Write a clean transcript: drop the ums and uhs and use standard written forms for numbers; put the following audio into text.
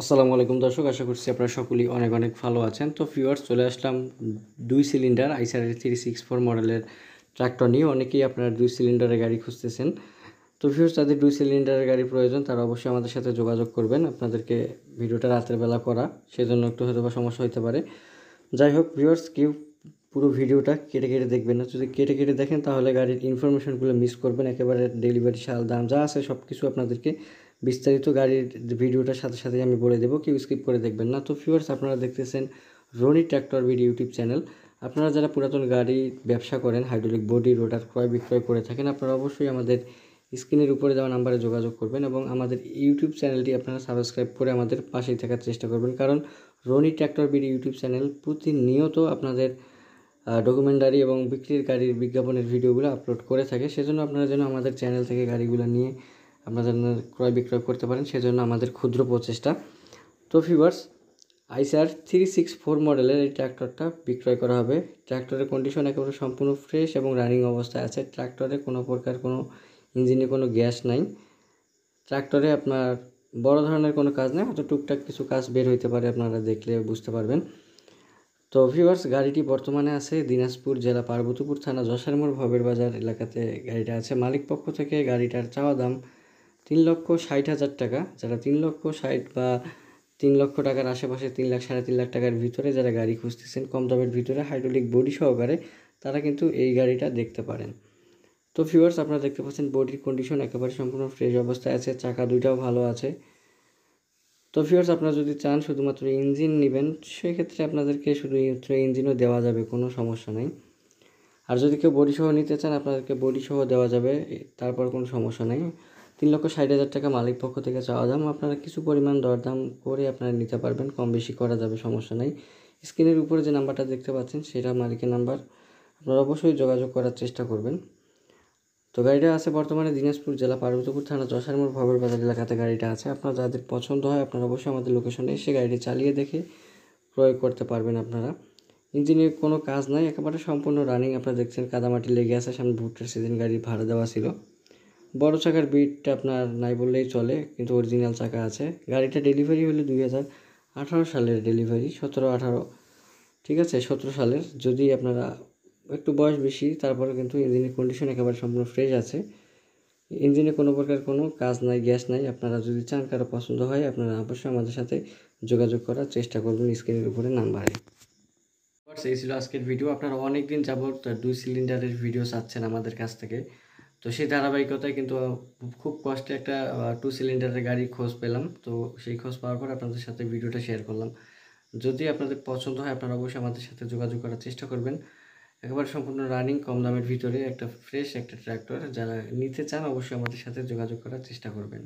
আসসালামু আলাইকুম দর্শক, আশা করছি আপনারা সকলেই অনেক অনেক ভালো আছেন। তো ভিউয়ার্স, চলে আসলাম 2 সিলিন্ডার আইসার 364 মডেলের ট্রাক্টর নিয়ে। অনেকেই আপনারা 2 সিলিন্ডারের গাড়ি খুঁজতেছেন। তো ভিউয়ার্স, যাদের 2 সিলিন্ডারের গাড়ি প্রয়োজন তারা অবশ্যই আমাদের সাথে যোগাযোগ করবেন। আপনাদেরকে ভিডিওটা রাতের বেলা করা, সেজন্য একটু হয়তো বা সমস্যা হতে পারে। যাই হোক ভিউয়ার্স, কেউ পুরো ভিডিওটা কেটে কেটে দেখবেন না। যদি কেটে কেটে দেখেন তাহলে গাড়ির ইনফরমেশনগুলো মিস করবেন। একেবারে ডেলিভারি সাল, দাম যা আছে সব কিছু আপনাদেরকে বিস্তারিত গাড়ির ভিডিওটার সাথে সাথেই আমি বলে দেবো, কেউ স্কিপ করে দেখবেন না। তো ভিউয়ার্স, আপনারা দেখতেছেন Rony tractor video YouTube channel. আপনারা যারা পুরাতন গাড়ি ব্যবসা করেন, হাইড্রোলিক বডি রোটার ক্রয় বিক্রয় করে থাকেন, আপনারা অবশ্যই আমাদের স্ক্রিনের উপরে দেওয়া নাম্বারে যোগাযোগ করবেন এবং আমাদের ইউটিউব চ্যানেলটি আপনারা সাবস্ক্রাইব করে আমাদের পাশেই থাকার চেষ্টা করবেন। কারণ Rony tractor video YouTube channel প্রতিনিয়ত আপনাদের ডকুমেন্টারি এবং বিক্রির গাড়ির বিজ্ঞাপনের ভিডিওগুলো আপলোড করে থাকে। সেজন্য আপনারা যেন আমাদের চ্যানেল থেকে গাড়িগুলো নিয়ে আপনারা যেন ক্রয় বিক্রয় করতে পারেন, সেজন্য আমাদের ক্ষুদ্র প্রচেষ্টা। তো ভিউয়ার্স, আইসার 364 মডেলের এই ট্র্যাক্টরটা বিক্রয় করা হবে। ট্র্যাক্টরের কন্ডিশন একেবারে সম্পূর্ণ ফ্রেশ এবং রানিং অবস্থায় আছে। ট্র্যাক্টরে কোনো প্রকার কোনো ইঞ্জিনে কোনো গ্যাস নাই। ট্র্যাক্টরে আপনার বড় ধরনের কোনো কাজ নেই, হয়তো টুকটাক কিছু কাজ বের হইতে পারে, আপনারা দেখলে বুঝতে পারবেন। তো ভিউয়ার্স, গাড়িটি বর্তমানে আছে দিনাজপুর জেলা পার্বতীপুর থানা যশোর মোড় ভবের বাজার এলাকাতে গাড়িটা আছে। মালিক পক্ষ থেকে গাড়িটার চাওয়া দাম 3,60,000 টাকা। যারা 3,60,000 বা 3,00,000 টাকার আশেপাশে, 3,00,000 3.5 লাখ টাকার ভিতরে যারা গাড়ি খুঁজতেছেন কম দামের ভিতরে হাইড্রোলিক বডি সহকারে, তারা কিন্তু এই গাড়িটা দেখতে পারেন। তো ভিউয়ার্স, আপনারা দেখতে পাচ্ছেন বডির কন্ডিশন একেবারে সম্পূর্ণ ফ্রেশ অবস্থায় আছে, চাকা দুইটাও ভালো আছে। তো ভিউয়ার্স, আপনারা যদি চান শুধুমাত্র ইঞ্জিন নেবেন, সেক্ষেত্রে আপনাদেরকে শুধুমাত্র ইঞ্জিনও দেওয়া যাবে, কোনো সমস্যা নেই। আর যদি কেউ বডি সহ নিতে চান, আপনাদেরকে বডি সহ দেওয়া যাবে, তারপর কোনো সমস্যা নেই। 3,60,000 টাকা মালিক পক্ষ থেকে চাওয়া দাম। আপনারা কিছু পরিমাণ দরদাম করে আপনারা নিতে পারবেন, কম বেশি করা যাবে, সমস্যা নেই। স্ক্রিনের উপরে যে নাম্বারটা দেখতে পাচ্ছেন সেটা মালিকের নাম্বার, আপনারা অবশ্যই যোগাযোগ করার চেষ্টা করবেন। তো গাড়িটা আছে বর্তমানে দিনাজপুর জেলা পার্বতীপুর থানা যশোর মোড় ভবের বাজার এলাকাতে গাড়িটা আছে। আপনার যাদের পছন্দ হয় আপনারা অবশ্যই আমাদের লোকেশনে এসে গাড়িটি চালিয়ে দেখে ক্রয় করতে পারবেন। আপনারা ইঞ্জিনে কোনো কাজ নাই, একেবারে সম্পূর্ণ রানিং। আপনারা দেখছেন কাদামাটি লেগে আছে, সামনে ভুট্টার সিজন, গাড়ি ভাড়া দেওয়া ছিল। বড় চাকার বিটটা আপনার নাই বললেই চলে, কিন্তু অরিজিনাল চাকা আছে। গাড়িটা ডেলিভারি হলো 2018 সালের ডেলিভারি, 17-18, ঠিক আছে, 17 সালের। যদি আপনারা একটু বয়স বেশি, তারপরে কিন্তু ইঞ্জিনের কন্ডিশন একেবারে সম্পূর্ণ ফ্রেশ আছে। ইঞ্জিনে কোনো প্রকার কোনো কাজ নাই, গ্যাস নাই। আপনারা যদি চান, কারো পছন্দ হয়, আপনারা অবশ্যই আমাদের সাথে যোগাযোগ করার চেষ্টা করবেন স্ক্রিনের উপরে নাম্বারে। এই ছিল আজকের ভিডিও। আপনারা অনেক দিন যাবত 2 সিলিন্ডারের ভিডিও চাচ্ছেন আমাদের কাছ থেকে। তো সেই ধারাবাহিকতায় কিন্তু খুব কষ্টে একটা 2 সিলিন্ডারের গাড়ির খোঁজ পেলাম। তো সেই খোঁজ পাওয়ার পর আপনাদের সাথে ভিডিওটা শেয়ার করলাম। যদি আপনাদের পছন্দ হয় আপনারা অবশ্যই আমাদের সাথে যোগাযোগ করার চেষ্টা করবেন। একেবারে সম্পূর্ণ রানিং, কম দামের ভিতরে একটা ফ্রেশ একটা ট্র্যাক্টর, যারা নিতে চান অবশ্যই আমাদের সাথে যোগাযোগ করার চেষ্টা করবেন।